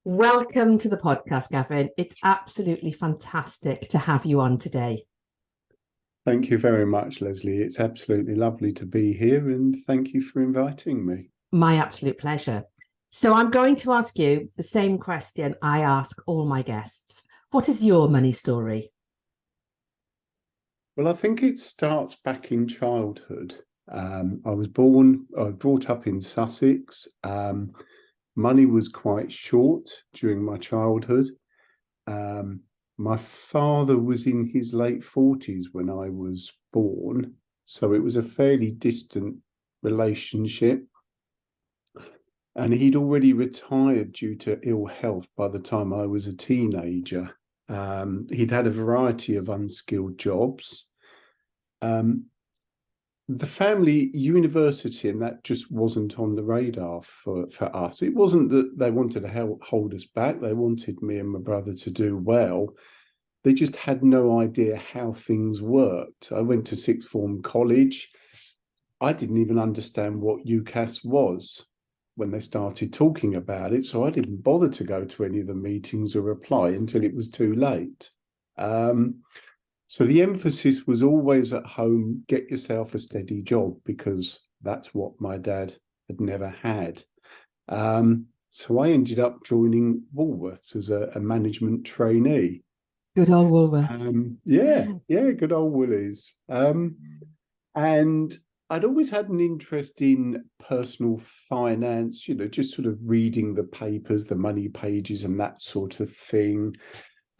Welcome to the podcast, Gavin. It's absolutely fantastic to have you on today. Thank you very much, Lesley. It's absolutely lovely to be here, and thank you for inviting me. My absolute pleasure. So I'm going to ask you the same question I ask all my guests. What is your money story? Well, I think it starts back in childhood. I was brought up in Sussex. Money was quite short during my childhood. My father was in his late 40s when I was born, so it was a fairly distant relationship. And he'd already retired due to ill health by the time I was a teenager. He'd had a variety of unskilled jobs. The family university, and that just wasn't on the radar for us. It wasn't that they wanted to hold us back. They wanted me and my brother to do well. They just had no idea how things worked. I went to sixth form college. I didn't even understand what UCAS was when they started talking about it. So I didn't bother to go to any of the meetings or apply until it was too late. So the emphasis was always at home, get yourself a steady job, because that's what my dad had never had. So I ended up joining Woolworths as a management trainee. Good old Woolworths. Yeah, good old Woolies. And I'd always had an interest in personal finance, just sort of reading the papers, the money pages and that sort of thing.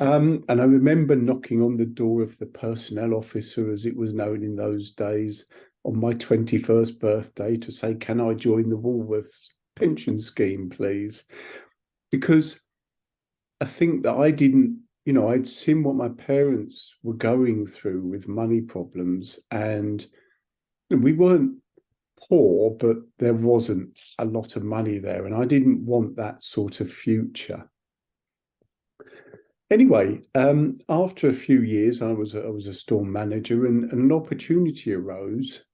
And I remember knocking on the door of the personnel officer, as it was known in those days, on my 21st birthday to say, can I join the Woolworths pension scheme, please? Because I think that I didn't, I'd seen what my parents were going through with money problems, and we weren't poor, but there wasn't a lot of money there, and I didn't want that sort of future. Anyway, after a few years, I was a store manager, and an opportunity arose.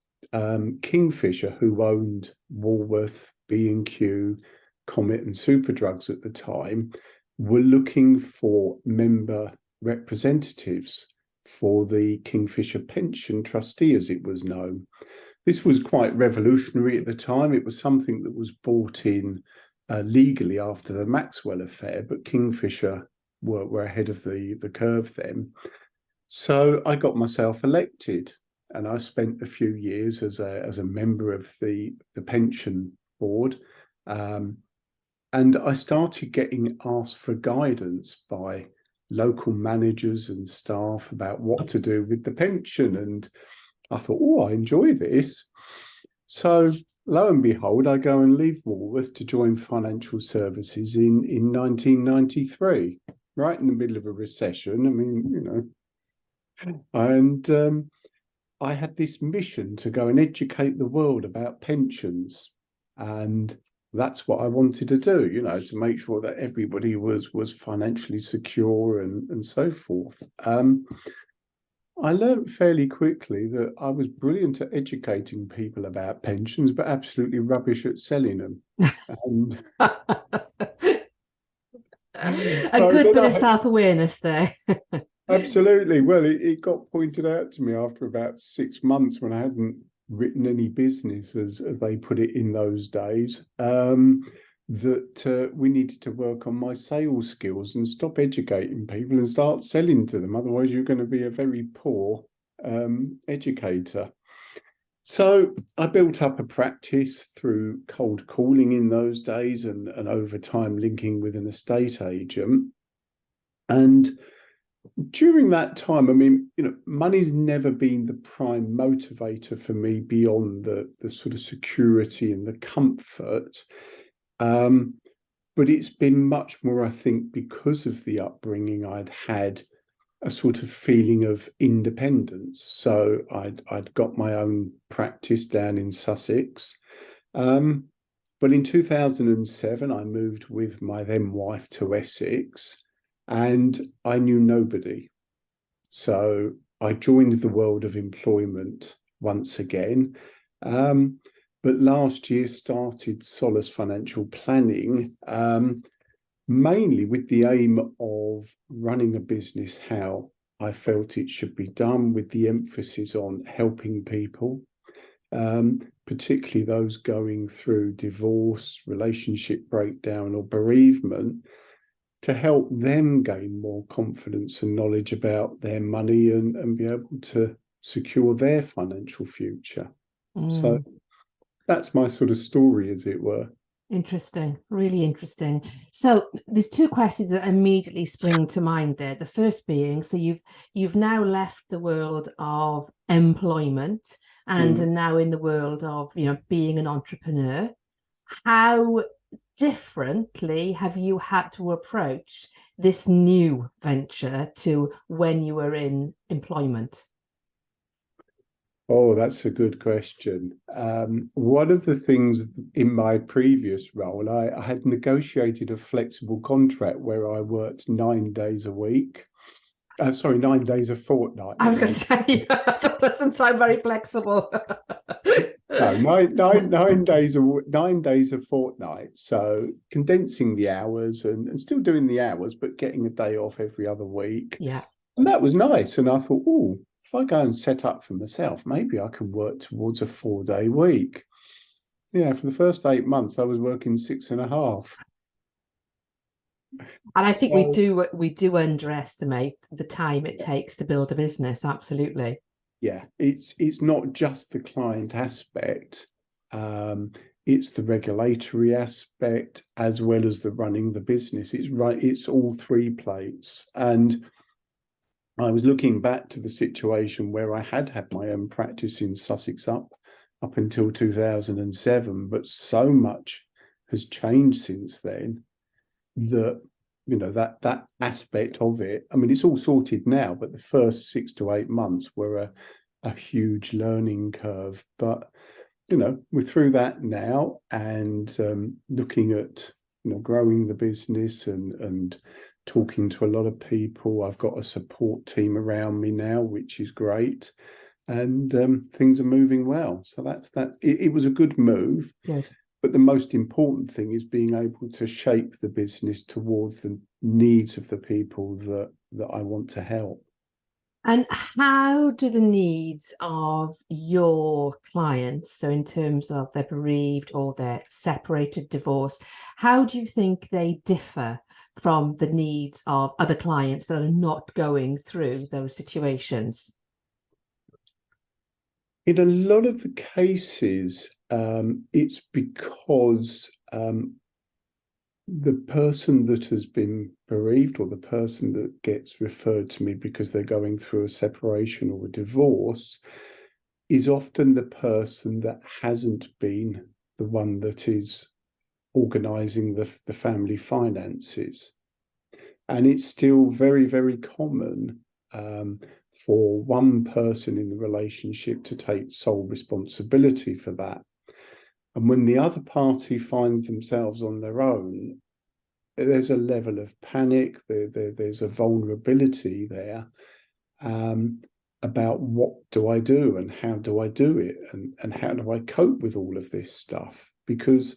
Kingfisher, who owned Woolworth, B&Q, Comet, and Superdrugs at the time, were looking for member representatives for the Kingfisher Pension Trustee, as it was known. This was quite revolutionary at the time. It was something that was brought in legally after the Maxwell affair, but Kingfisher were ahead of the curve then. So I got myself elected, and I spent a few years as a member of the pension board. And I started getting asked for guidance by local managers and staff about what to do with the pension. And I thought, oh, I enjoy this. So lo and behold, I go and leave Woolworth to join financial services in 1993, right in the middle of a recession. I mean, and I had this mission to go and educate the world about pensions. And that's what I wanted to do, to make sure that everybody was financially secure and so forth. I learned fairly quickly that I was brilliant at educating people about pensions, but absolutely rubbish at selling them. And A good bit of self-awareness there. Absolutely. Well, it got pointed out to me after about 6 months, when I hadn't written any business, as they put it in those days, that we needed to work on my sales skills and stop educating people and start selling to them. Otherwise, you're going to be a very poor educator. So I built up a practice through cold calling in those days, and over time linking with an estate agent. And during that time, I mean, money's never been the prime motivator for me beyond the sort of security and the comfort. But it's been much more, I think, because of the upbringing I'd had, a sort of feeling of independence. So I'd got my own practice down in Sussex. But in 2007, I moved with my then wife to Essex, and I knew nobody. So I joined the world of employment once again. But last year started Solus Financial Planning, mainly with the aim of running a business how I felt it should be done, with the emphasis on helping people, particularly those going through divorce, relationship breakdown, or bereavement, to help them gain more confidence and knowledge about their money and be able to secure their financial future. So that's my sort of story, as it were. Interesting, really interesting. So there's two questions that immediately spring to mind there. The first being, so you've now left the world of employment and are now in the world of, you know, being an entrepreneur. How differently have you had to approach this new venture to when you were in employment? Oh, that's a good question. One of the things in my previous role, I had negotiated a flexible contract where I worked 9 days a week. 9 days a fortnight. I was going to say, that doesn't sound very flexible. No, 9 days a fortnight. So condensing the hours and still doing the hours, but getting a day off every other week. Yeah. And that was nice. And I thought, oh, if I go and set up for myself, maybe I can work towards a 4-day week. Yeah, for the first 8 months, I was working 6.5. And I think we do underestimate the time it takes to build a business. Absolutely. Yeah, it's not just the client aspect. It's the regulatory aspect as well as the running the business. It's all three plates. And I was looking back to the situation where I had my own practice in Sussex up until 2007, but so much has changed since then that, you know, that aspect of it, I mean, it's all sorted now, but the first 6 to 8 months were a huge learning curve. But, you know, we're through that now, and looking at, you know, growing the business and talking to a lot of people. I've got a support team around me now, which is great, and things are moving well. So that's that. It was a good move. Good. But the most important thing is being able to shape the business towards the needs of the people that I want to help. And how do the needs of your clients, so in terms of they're bereaved or they're separated, divorced, how do you think they differ from the needs of other clients that are not going through those situations? In a lot of the cases, it's because the person that has been bereaved, or the person that gets referred to me because they're going through a separation or a divorce, is often the person that hasn't been the one that is organising the family finances. And it's still very, very common for one person in the relationship to take sole responsibility for that. And when the other party finds themselves on their own, there's a level of panic, there's a vulnerability there about what do I do and how do I do it, and how do I cope with all of this stuff? Because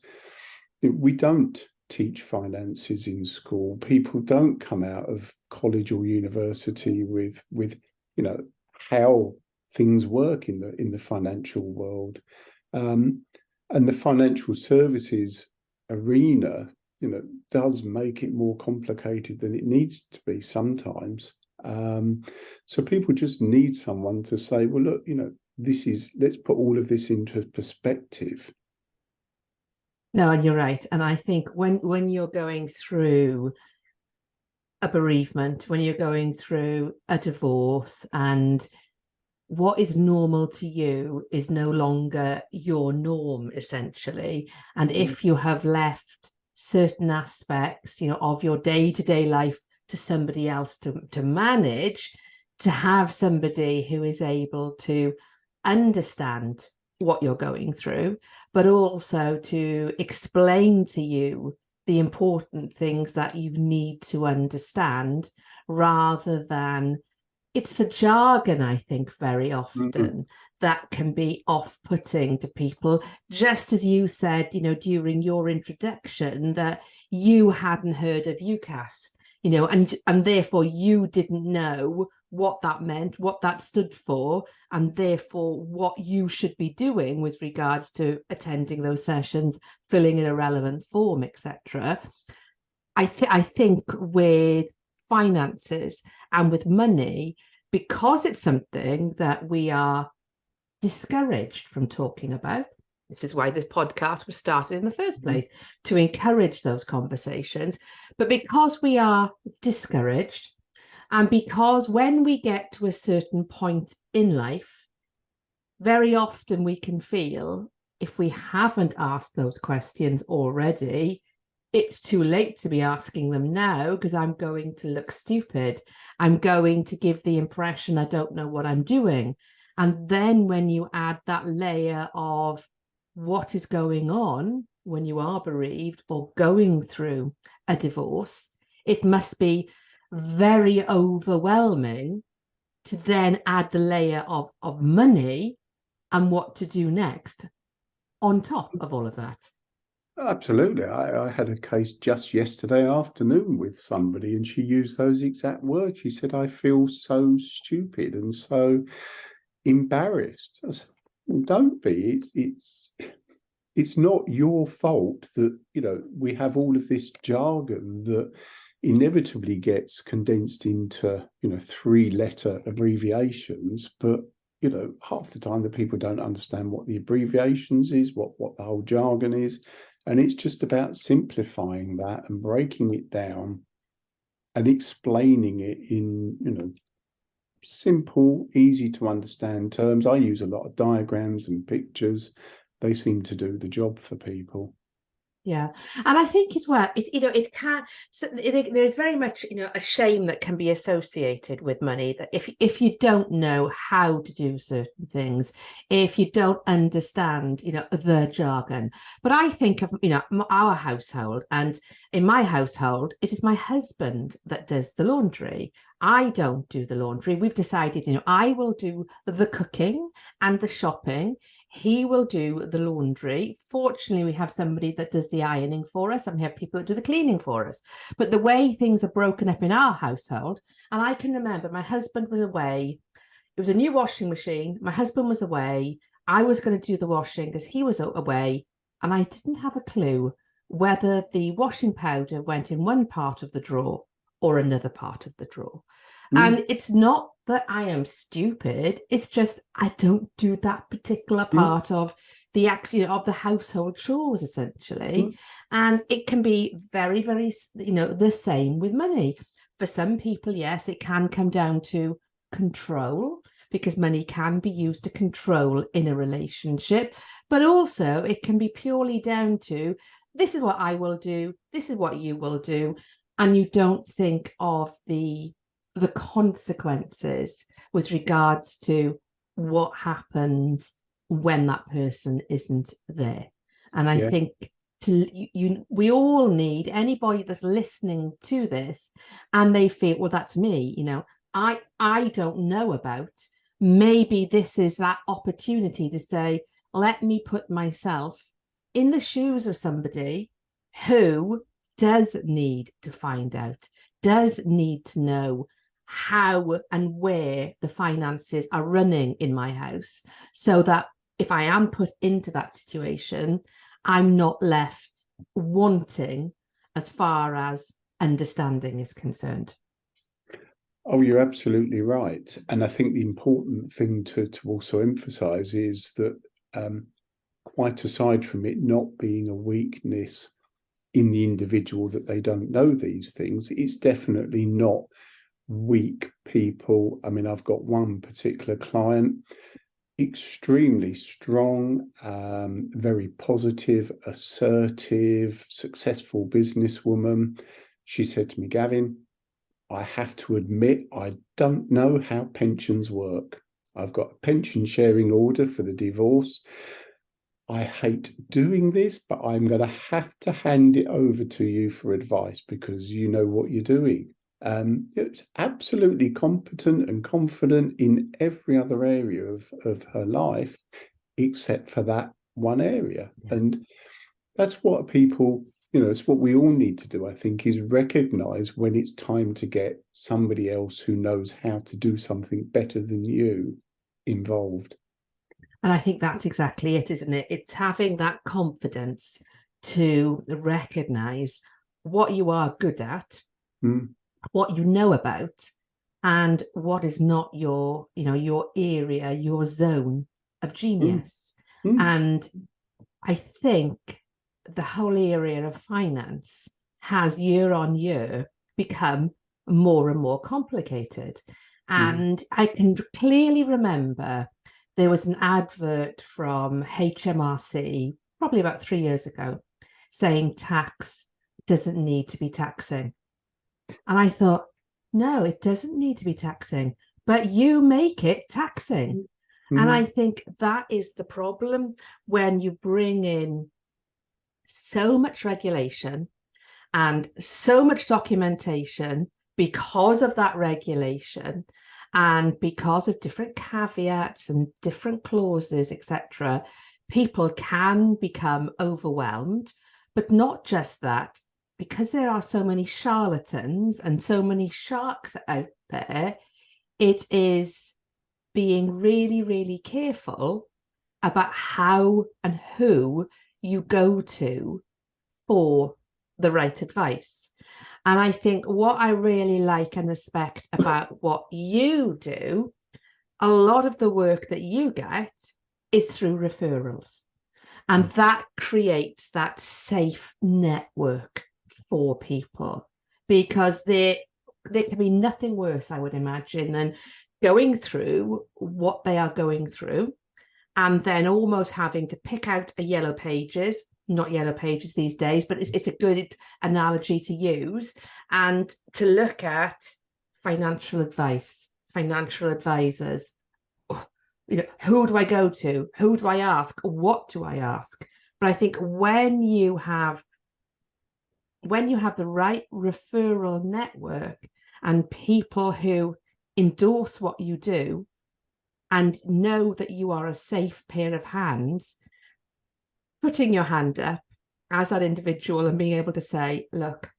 we don't teach finances in school. People don't come out of college or university with you know, how things work in the financial world. And the financial services arena, you know, does make it more complicated than it needs to be sometimes. So people just need someone to say, well, look, you know, let's put all of this into perspective. No, and you're right. And I think when you're going through a bereavement, when you're going through a divorce, and what is normal to you is no longer your norm, essentially. And if you have left certain aspects, you know, of your day-to-day life to somebody else to manage, to have somebody who is able to understand what you're going through, but also to explain to you the important things that you need to understand, rather than it's the jargon, I think, very Mm. often that can be off-putting to people. Just as you said, during your introduction, that you hadn't heard of UCAS, and therefore you didn't know what that meant, what that stood for, and therefore what you should be doing with regards to attending those sessions, filling in a relevant form, etc. I think with finances and with money, because it's something that we are discouraged from talking about. This is why this podcast was started in the first place, to encourage those conversations. But because we are discouraged, and because when we get to a certain point in life, very often we can feel, if we haven't asked those questions already, it's too late to be asking them now because I'm going to look stupid. I'm going to give the impression I don't know what I'm doing. And then when you add that layer of what is going on when you are bereaved or going through a divorce, it must be very overwhelming to then add the layer of money and what to do next on top of all of that. Absolutely. I had a case just yesterday afternoon with somebody, and she used those exact words. She said, I feel so stupid and so embarrassed. I said, well, don't be. It's not your fault that, we have all of this jargon that inevitably gets condensed into, 3-letter abbreviations, but half the time the people don't understand what the abbreviations is, what the whole jargon is. And it's just about simplifying that and breaking it down and explaining it in, simple, easy to understand terms. I use a lot of diagrams and pictures. They seem to do the job for people. Yeah, and I think as well, it can. So there's very much a shame that can be associated with money. That if you don't know how to do certain things, if you don't understand the jargon. But I think of our household, and in my household, it is my husband that does the laundry. I don't do the laundry. We've decided, I will do the cooking and the shopping. He will do the laundry. Fortunately, we have somebody that does the ironing for us, and we have people that do the cleaning for us. But the way things are broken up in our household, and I can remember my husband was away. It was a new washing machine. My husband was away. I was going to do the washing because he was away, and I didn't have a clue whether the washing powder went in one part of the drawer or another part of the drawer. And it's not that I am stupid. It's just I don't do that particular part of the of the household chores, essentially. And it can be very, very, the same with money. For some people, yes, it can come down to control, because money can be used to control in a relationship. But also it can be purely down to, this is what I will do, this is what you will do. And you don't think of the consequences with regards to what happens when that person isn't there. And I think we all need, anybody that's listening to this and they feel, well, that's me, I don't know about, maybe this is that opportunity to say, let me put myself in the shoes of somebody who does need to find out, does need to know how and where the finances are running in my house, so that if I am put into that situation, I'm not left wanting as far as understanding is concerned. Oh, you're absolutely right. And I think the important thing to also emphasize is that quite aside from it not being a weakness in the individual that they don't know these things, it's definitely not weak people. I mean, I've got one particular client, extremely strong, very positive, assertive, successful businesswoman. She said to me, Gavin, I have to admit, I don't know how pensions work. I've got a pension sharing order for the divorce. I hate doing this, but I'm going to have to hand it over to you for advice because you know what you're doing. It's absolutely competent and confident in every other area of her life, except for that one area. Yeah. And that's what people, it's what we all need to do, I think, is recognize when it's time to get somebody else who knows how to do something better than you involved. And I think that's exactly it, isn't it? It's having that confidence to recognize what you are good at, what you know about, and what is not your, your area, your zone of genius. And I think the whole area of finance has year on year become more and more complicated. And I can clearly remember there was an advert from HMRC probably about 3 years ago saying tax doesn't need to be taxing. And I thought, no, it doesn't need to be taxing, but you make it taxing. And I think that is the problem when you bring in so much regulation and so much documentation because of that regulation and because of different caveats and different clauses, etc. People can become overwhelmed, but not just that, because there are so many charlatans and so many sharks out there, it is being really, really careful about how and who you go to for the right advice. And I think what I really like and respect about what you do, a lot of the work that you get is through referrals. And that creates that safe network for people, because there can be nothing worse, I would imagine, than going through what they are going through and then almost having to pick out a yellow pages, not yellow pages these days, but it's a good analogy to use, and to look at financial advice, financial advisors. Who do I go to? Who do I ask? What do I ask? But I think when you have the right referral network and people who endorse what you do and know that you are a safe pair of hands, putting your hand up as that individual and being able to say, look,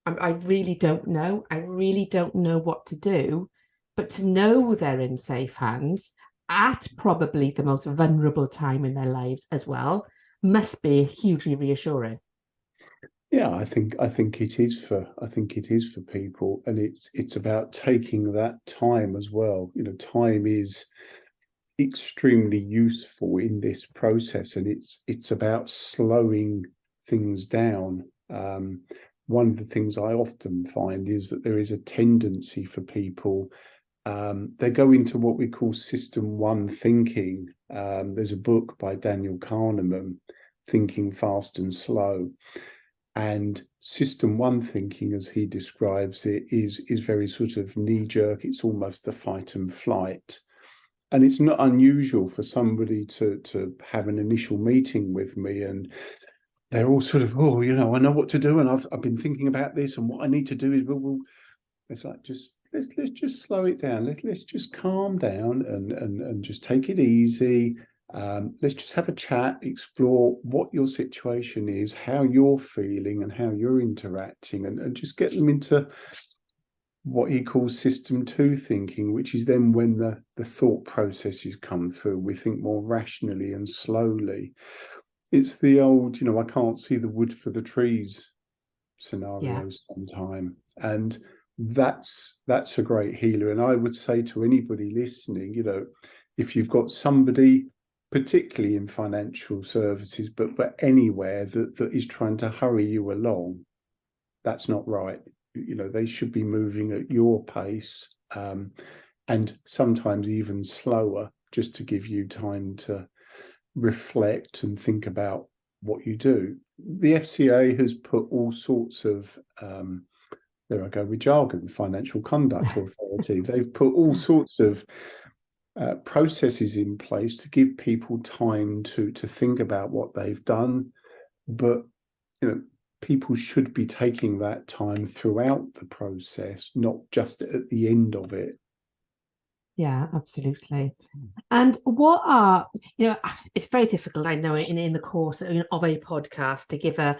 I really don't know. I really don't know what to do. But to know they're in safe hands at probably the most vulnerable time in their lives as well must be hugely reassuring. Yeah, I think it is for people, and it's about taking that time as well. Time is extremely useful in this process, and it's about slowing things down. One of the things I often find is that there is a tendency for people, they go into what we call system one thinking. There's a book by Daniel Kahneman, Thinking Fast and Slow. And system one thinking, as he describes it, is very sort of knee-jerk. It's almost the fight and flight. And it's not unusual for somebody to have an initial meeting with me, and they're all sort of, oh, I know what to do, and I've been thinking about this, and what I need to do is, well it's like, let's just slow it down. Let's just calm down and just take it easy. Let's just have a chat, explore what your situation is, how you're feeling and how you're interacting, and just get them into what he calls system two thinking, which is then when the thought processes come through, we think more rationally and slowly. It's the old, I can't see the wood for the trees scenario sometime. And that's a great healer. And I would say to anybody listening, if you've got somebody, particularly in financial services, but anywhere that is trying to hurry you along, that's not right. They should be moving at your pace, and sometimes even slower, just to give you time to reflect and think about what you do. The FCA has put all sorts of, there I go with jargon, Financial Conduct Authority. They've put all sorts of processes in place to give people time to think about what they've done. But people should be taking that time throughout the process, not just at the end of it. Yeah, absolutely. And what are, it's very difficult, I know, in the course of a podcast to give a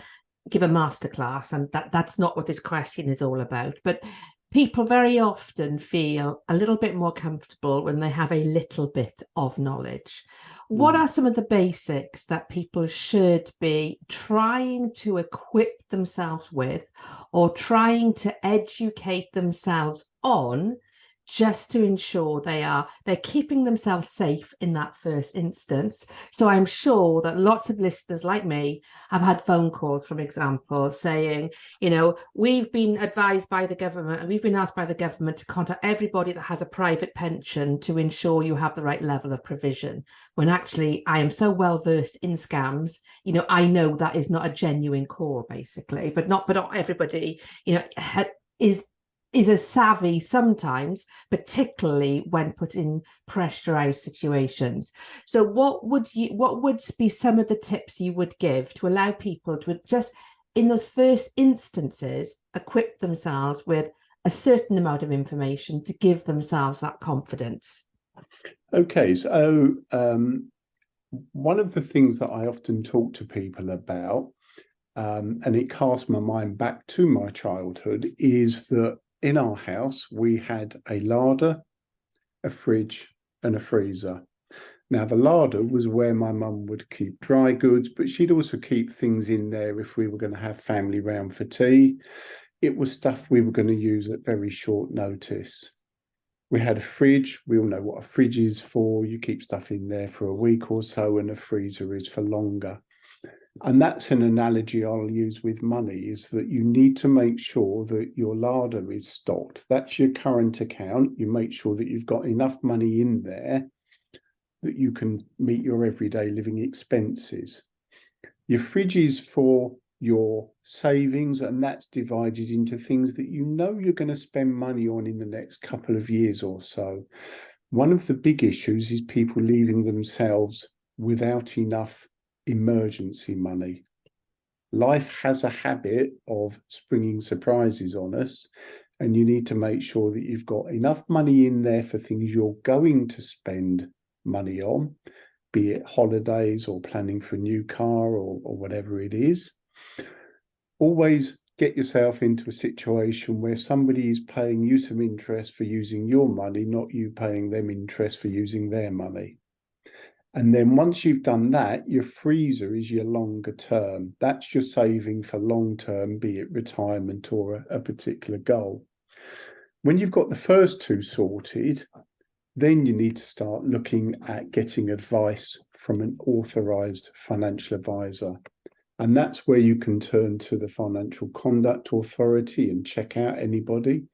masterclass, and that's not what this question is all about. But people very often feel a little bit more comfortable when they have a little bit of knowledge. What are some of the basics that people should be trying to equip themselves with, or trying to educate themselves on, just to ensure they're keeping themselves safe in that first instance? So I'm sure that lots of listeners like me have had phone calls, for example, saying, we've been advised by the government, and we've been asked by the government to contact everybody that has a private pension to ensure you have the right level of provision. When actually I am so well versed in scams, I know that is not a genuine call, basically, but not everybody, is as savvy sometimes, particularly when put in pressurized situations. So what would be some of the tips you would give to allow people to just, in those first instances, equip themselves with a certain amount of information to give themselves that confidence? Okay, so one of the things that I often talk to people about, and it casts my mind back to my childhood, is that in our house, we had a larder, a fridge, and a freezer. Now, the larder was where my mum would keep dry goods, but she'd also keep things in there if we were going to have family round for tea. It was stuff we were going to use at very short notice. We had a fridge. We all know what a fridge is for. You keep stuff in there for a week or so, and a freezer is for longer. And that's an analogy I'll use with money, is that you need to make sure that your larder is stocked. That's your current account. You make sure that you've got enough money in there that you can meet your everyday living expenses. Your fridge is for your savings, and that's divided into things that you're going to spend money on in the next couple of years or so. One of the big issues is people leaving themselves without enough emergency money. Life has a habit of springing surprises on us, and you need to make sure that you've got enough money in there for things you're going to spend money on, be it holidays or planning for a new car or whatever it is. Always get yourself into a situation where somebody is paying you some interest for using your money, not you paying them interest for using their money. And then once you've done that, your freezer is your longer term. That's your saving for long term, be it retirement or a particular goal. When you've got the first two sorted, then you need to start looking at getting advice from an authorised financial advisor. And that's where you can turn to the Financial Conduct Authority and check out anybody.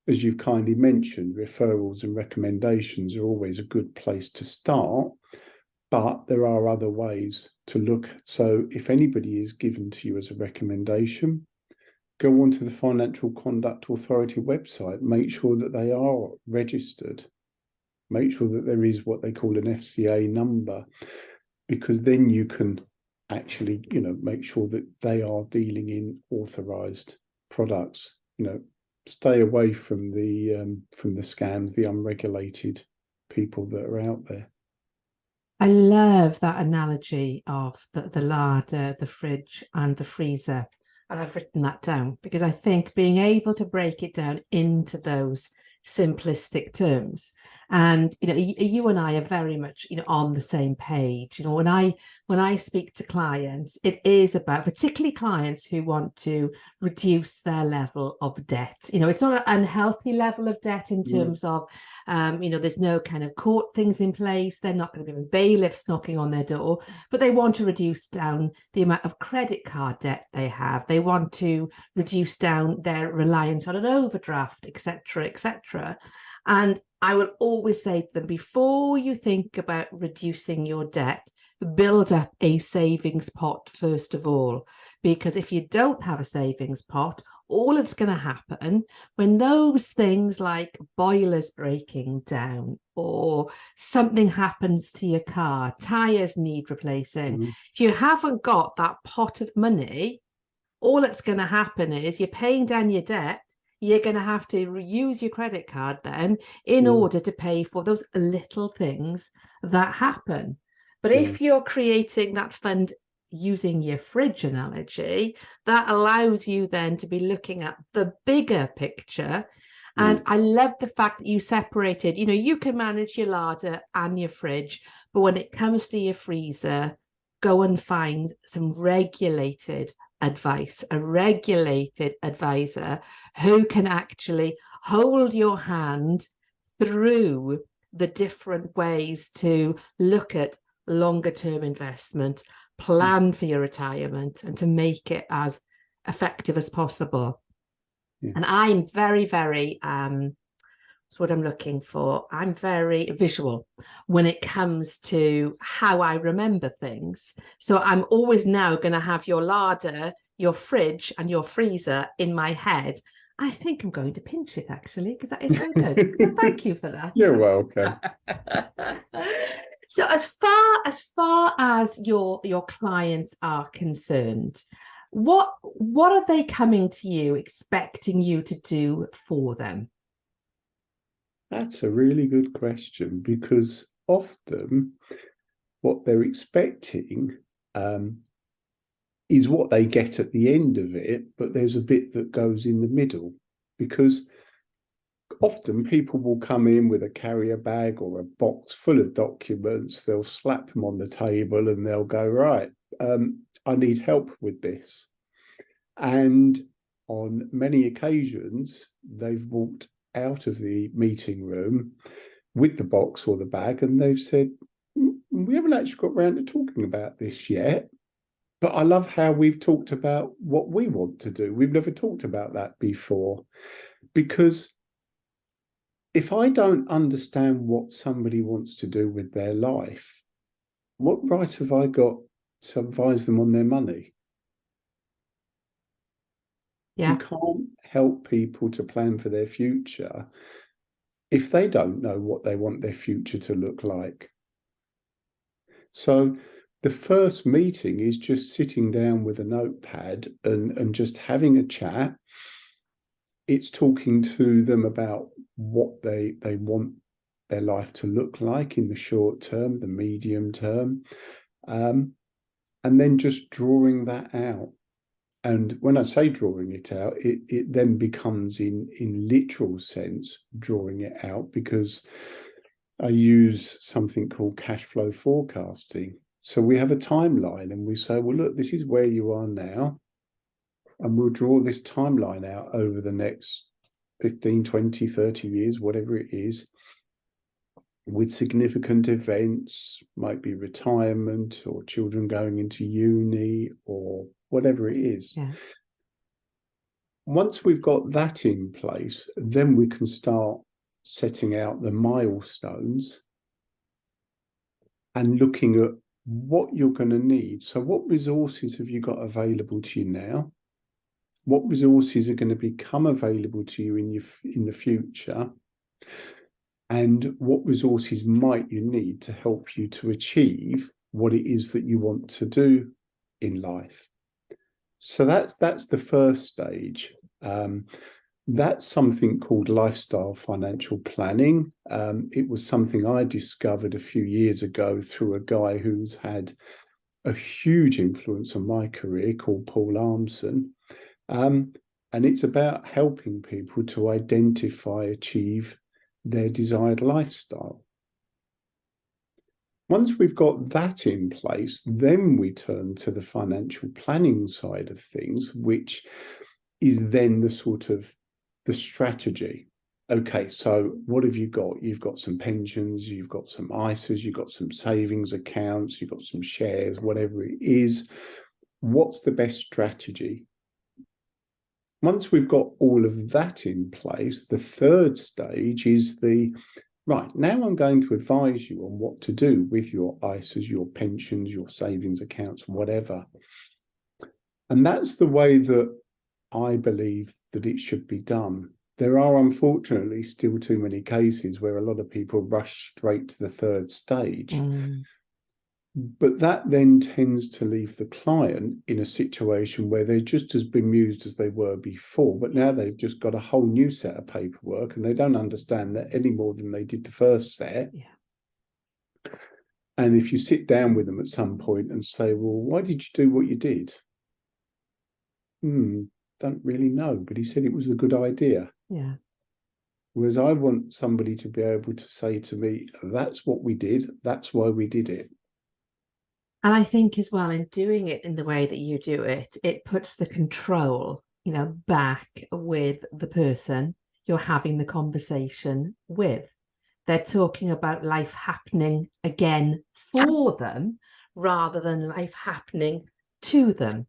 As you've kindly mentioned, referrals and recommendations are always a good place to start, but there are other ways to look. So if anybody is given to you as a recommendation, go onto the Financial Conduct Authority website, make sure that they are registered, make sure that there is what they call an FCA number, because then you can actually, make sure that they are dealing in authorised products. Stay away from the scams, the unregulated people that are out there. I love that analogy of the larder, the fridge, and the freezer. And I've written that down because I think being able to break it down into those simplistic terms, and you and I are very much on the same page. When I speak to clients, it is about, particularly clients who want to reduce their level of debt. It's not an unhealthy level of debt in terms of there's no kind of court things in place. They're not going to be bailiffs knocking on their door, but they want to reduce down the amount of credit card debt they have. They want to reduce down their reliance on an overdraft, etc., etc. And I will always say to them, before you think about reducing your debt, build up a savings pot first of all, because if you don't have a savings pot, all that's going to happen when those things like boilers breaking down or something happens to your car, tires need replacing, if you haven't got that pot of money, all that's going to happen is you're paying down your debt. You're going to have to reuse your credit card then in order to pay for those little things that happen. But if you're creating that fund using your fridge analogy, that allows you then to be looking at the bigger picture. And I love the fact that you separated, you can manage your larder and your fridge, but when it comes to your freezer, go and find some regulated advice, a regulated advisor who can actually hold your hand through the different ways to look at longer term investment, plan for your retirement, and to make it as effective as possible. And I'm very, very that's what I'm looking for. I'm very visual when it comes to how I remember things. So I'm always now going to have your larder, your fridge, and your freezer in my head. I think I'm going to pinch it, actually, because that is so good. So thank you for that. You're welcome. So as far as your clients are concerned, what are they coming to you expecting you to do for them? That's a really good question, because often what they're expecting is what they get at the end of it, but there's a bit that goes in the middle, because often people will come in with a carrier bag or a box full of documents. They'll slap them on the table and they'll go, right, I need help with this. And on many occasions, they've walked out of the meeting room with the box or the bag and they've said, we haven't actually got around to talking about this yet, but I love how we've talked about what we want to do. We've never talked about that before. Because if I don't understand what somebody wants to do with their life, what right have I got to advise them on their money? You can't help people to plan for their future if they don't know what they want their future to look like. So the first meeting is just sitting down with a notepad and just having a chat. It's talking to them about what they want their life to look like in the short term, the medium term, and then just drawing that out. And when I say drawing it out, it then becomes in literal sense drawing it out, because I use something called cash flow forecasting. So we have a timeline and we say, well, look, this is where you are now. And we'll draw this timeline out over the next 15, 20, 30 years, whatever it is, with significant events, might be retirement or children going into uni or whatever it is. Once we've got that in place, then we can start setting out the milestones and looking at what you're going to need. So what resources have you got available to you now? What resources are going to become available to you in the future? And what resources might you need to help you to achieve what it is that you want to do in life? So that's the first stage. That's something called lifestyle financial planning. It was something I discovered a few years ago through a guy who's had a huge influence on my career, called Paul Armson. And it's about helping people to identify, achieve their desired lifestyle. Once we've got that in place, then we turn to the financial planning side of things, which is then the sort of the strategy. Okay, so what have you got? You've got some pensions, you've got some ISAs, you've got some savings accounts, you've got some shares, whatever it is. What's the best strategy? Once we've got all of that in place, the third stage is right, now I'm going to advise you on what to do with your ISAs, your pensions, your savings accounts, whatever. And that's the way that I believe that it should be done. There are unfortunately still too many cases where a lot of people rush straight to the third stage. But that then tends to leave the client in a situation where they're just as bemused as they were before, but now they've just got a whole new set of paperwork and they don't understand that any more than they did the first set. Yeah. And if you sit down with them at some point and say, well, why did you do what you did? Don't really know, but he said it was a good idea. Yeah. Whereas I want somebody to be able to say to me, that's what we did, that's why we did it. And I think as well, in doing it in the way that you do it, it puts the control, back with the person you're having the conversation with. They're talking about life happening again for them rather than life happening to them,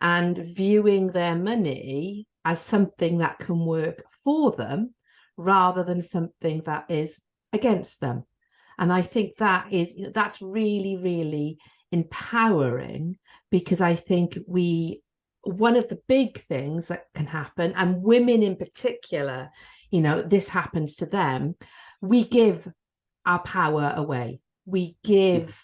and viewing their money as something that can work for them rather than something that is against them. And I think that's really, really empowering, because I think one of the big things that can happen, and women in particular, this happens to them, we give our power away. We give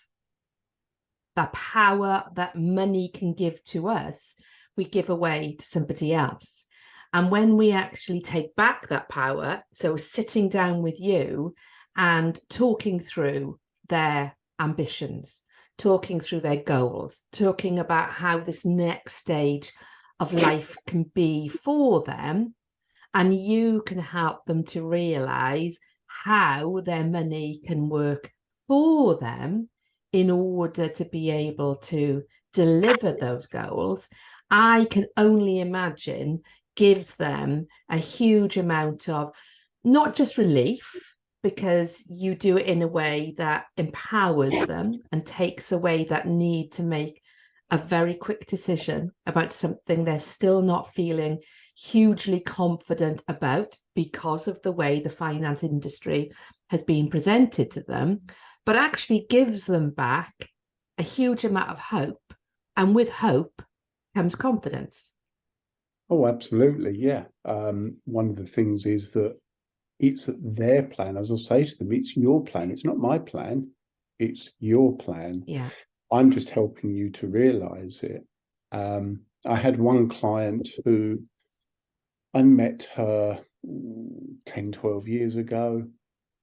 the power that money can give to us, we give away to somebody else. And when we actually take back that power, so sitting down with you and talking through their ambitions, talking through their goals, talking about how this next stage of life can be for them, and you can help them to realize how their money can work for them in order to be able to deliver those goals, I can only imagine gives them a huge amount of not just relief, because you do it in a way that empowers them and takes away that need to make a very quick decision about something they're still not feeling hugely confident about because of the way the finance industry has been presented to them, but actually gives them back a huge amount of hope. And with hope comes confidence. Oh, absolutely. Yeah. One of the things is that it's their plan. As I say to them, it's your plan. It's not my plan. It's your plan. Yeah. I'm just helping you to realize it. I had one client who I met her 10, 12 years ago.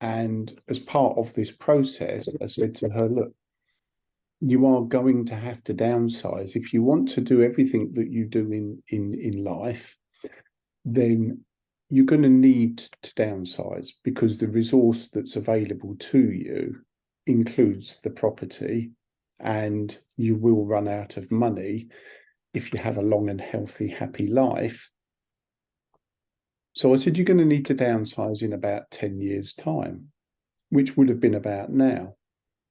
And as part of this process, I said to her, look, you are going to have to downsize. If you want to do everything that you do in life, then you're going to need to downsize, because the resource that's available to you includes the property, and you will run out of money if you have a long and healthy, happy life. So I said, you're going to need to downsize in about 10 years' time, which would have been about now.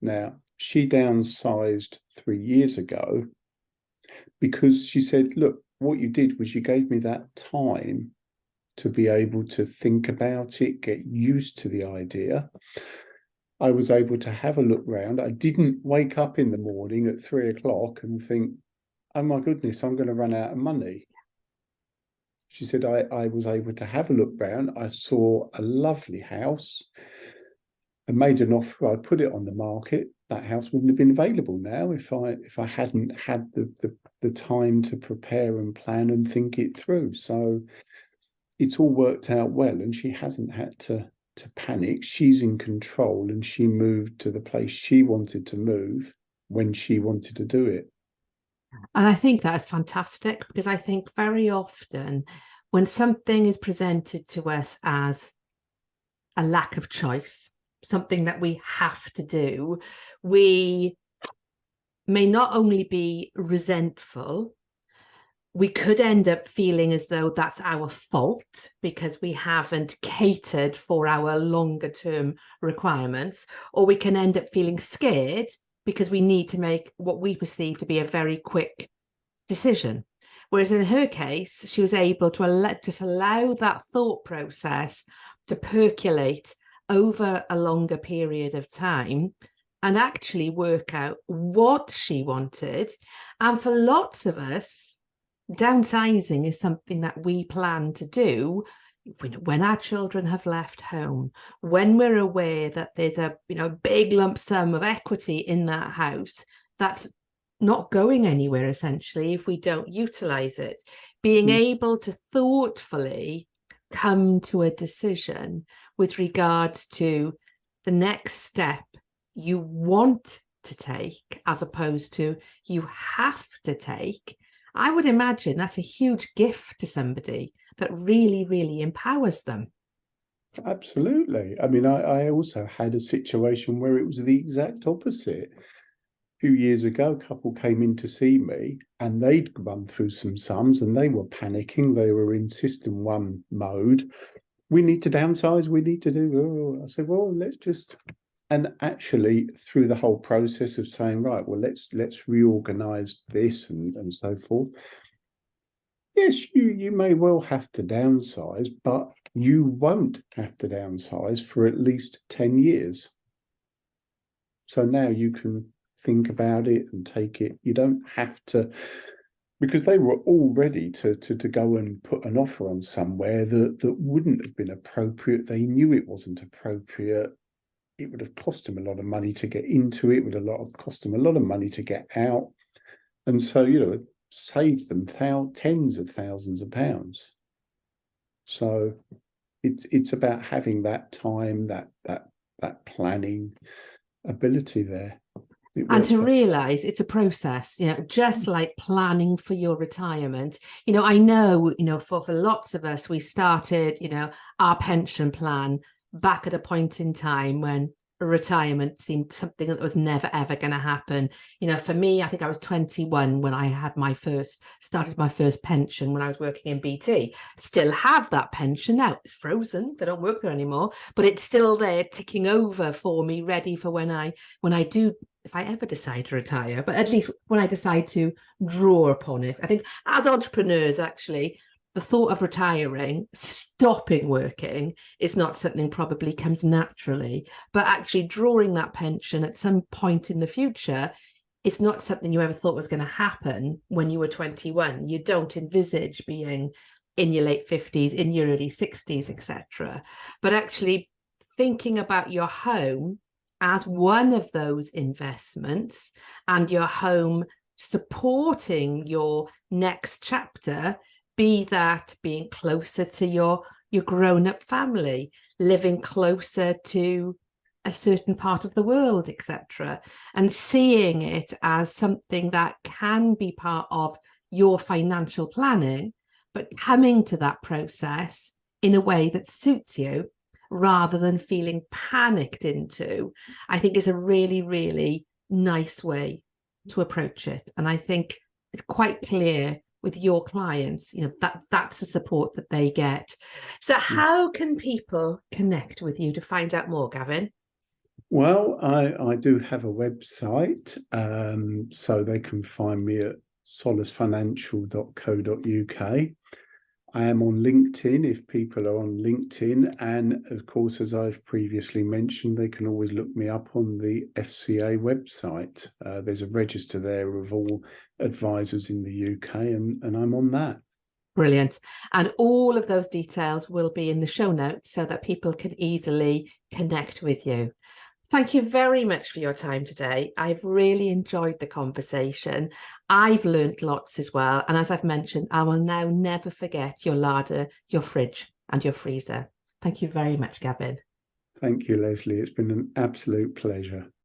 Now, she downsized 3 years ago because she said, look, what you did was you gave me that time to be able to think about it, get used to the idea. I was able to have a look round. I didn't wake up in the morning at 3 o'clock and think, oh my goodness, I'm going to run out of money. She said, I was able to have a look round. I saw a lovely house. I made an offer. I put it on the market. That house wouldn't have been available now if I hadn't had the time to prepare and plan and think it through. So it's all worked out well, and she hasn't had to panic. She's in control, and she moved to the place she wanted to move when she wanted to do it. And I think that is fantastic, because I think very often when something is presented to us as a lack of choice, something that we have to do, we may not only be resentful, we could end up feeling as though that's our fault because we haven't catered for our longer term requirements, or we can end up feeling scared because we need to make what we perceive to be a very quick decision. Whereas in her case, she was able to just allow that thought process to percolate over a longer period of time and actually work out what she wanted. And for lots of us, downsizing is something that we plan to do when our children have left home, when we're aware that there's a big lump sum of equity in that house that's not going anywhere essentially if we don't utilize it, being able to thoughtfully come to a decision with regards to the next step you want to take as opposed to you have to take, I would imagine that's a huge gift to somebody that really, really empowers them. Absolutely. I mean, I also had a situation where it was the exact opposite. A few years ago, a couple came in to see me and they'd run through some sums and they were panicking. They were in system one mode. We need to downsize. We need to do. I said, well, let's just. And actually, through the whole process of saying, right, well, let's reorganize this and so forth. Yes, you may well have to downsize, but you won't have to downsize for at least 10 years. So now you can think about it and take it. You don't have to, because they were all ready to go and put an offer on somewhere that wouldn't have been appropriate. They knew it wasn't appropriate. It would have cost them a lot of money to get into it. It would have cost them a lot of money to get out. And so, saved them tens of thousands of pounds. So it's about having that time, that planning ability there. And to realize it's a process, just like planning for your retirement. I know, for lots of us, we started, our pension plan back at a point in time when retirement seemed something that was never ever going to happen. For me, I think I was 21 when I had started my first pension when I was working in BT. Still have that pension now. It's frozen. They don't work there anymore, but it's still there ticking over for me, ready for when I do, if I ever decide to retire, but at least when I decide to draw upon it. I think as entrepreneurs, actually, the thought of retiring, stopping working, is not something probably comes naturally, but actually drawing that pension at some point in the future is not something you ever thought was going to happen when you were 21. You don't envisage being in your late 50s, in your early 60s, etc. But actually thinking about your home as one of those investments and your home supporting your next chapter, be that being closer to your grown-up family, living closer to a certain part of the world, etc., and seeing it as something that can be part of your financial planning, but coming to that process in a way that suits you rather than feeling panicked into, I think is a really, really nice way to approach it. And I think it's quite clear with your clients, that's the support that they get. So how can people connect with you to find out more, Gavin? Well, I do have a website, so they can find me at solusfinancial.co.uk. I am on LinkedIn if people are on LinkedIn. And of course, as I've previously mentioned, they can always look me up on the FCA website. There's a register there of all advisors in the UK, and I'm on that. Brilliant. And all of those details will be in the show notes so that people can easily connect with you. Thank you very much for your time today. I've really enjoyed the conversation. I've learned lots as well. And as I've mentioned, I will now never forget your larder, your fridge and your freezer. Thank you very much, Gavin. Thank you, Lesley. It's been an absolute pleasure.